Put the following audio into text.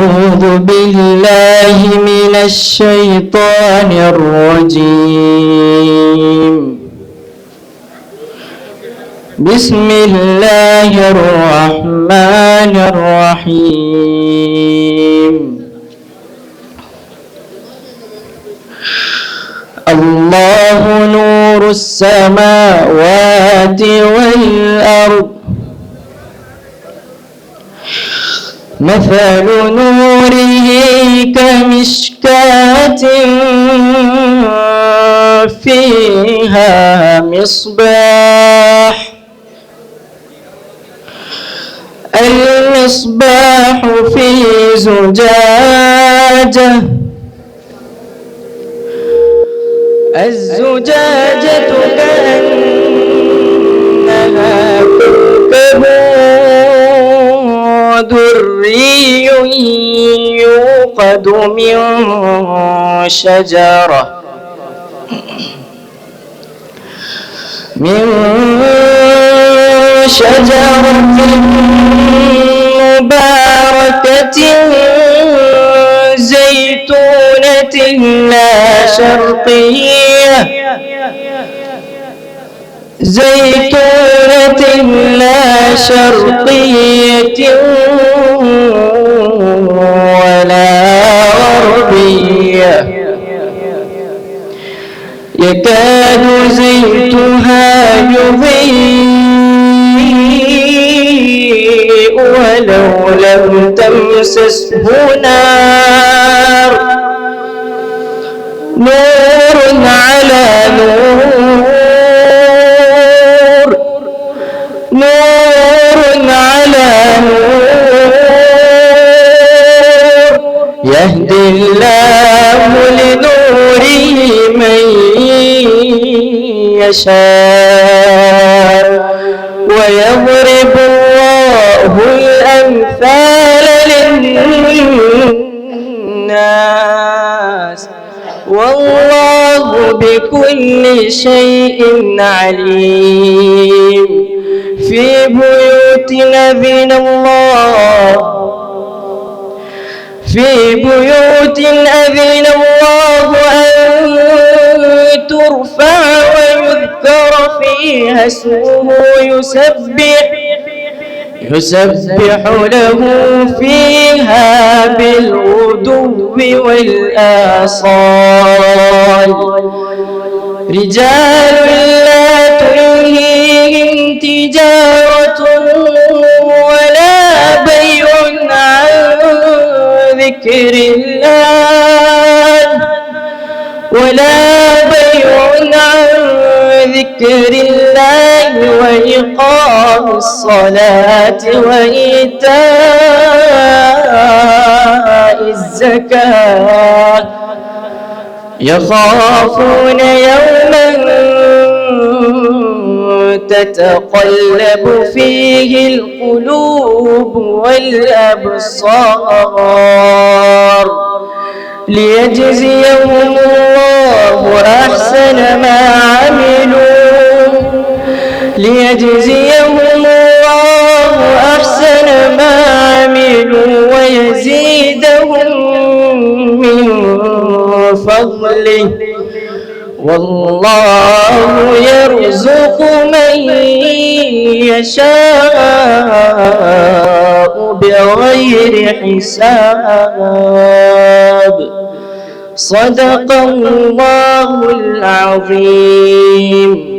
أعوذ بالله من الشيطان الرجيم. بسم الله الرحمن الرحيم. الله نور السماوات والأرض، مثل نوره كمشكاة فيها مصباح، المصباح في زجاجة، الزجاجة كأنها كوكب دري يوقد من شجرة مباركة زيتونة لا شرقية، ولا غربية، يكاد زيتها يضيء ولو لم تمسسه نار، نور على نور، نور على نور، يهدي الله لنوره من يشاء، ويضرب الله الأمثال للناس، والله بكل شيء عليم. في بيوت أذن الله أن ترفع ويذكر فيها اسمه يسبح له فيها بالغدو والآصال، رجال لا تلهيهم تجارة ولا بيع عن ذكر الله وإقام الصلاة وإيتاء الزكاة، يخافون يوما تتقلب فيه القلوب والأبصار، ليجزيهم الله أحسن ما عملوا ويزيدهم من فضله، والله يرزق من يشاء بغير حساب. صدق الله العظيم.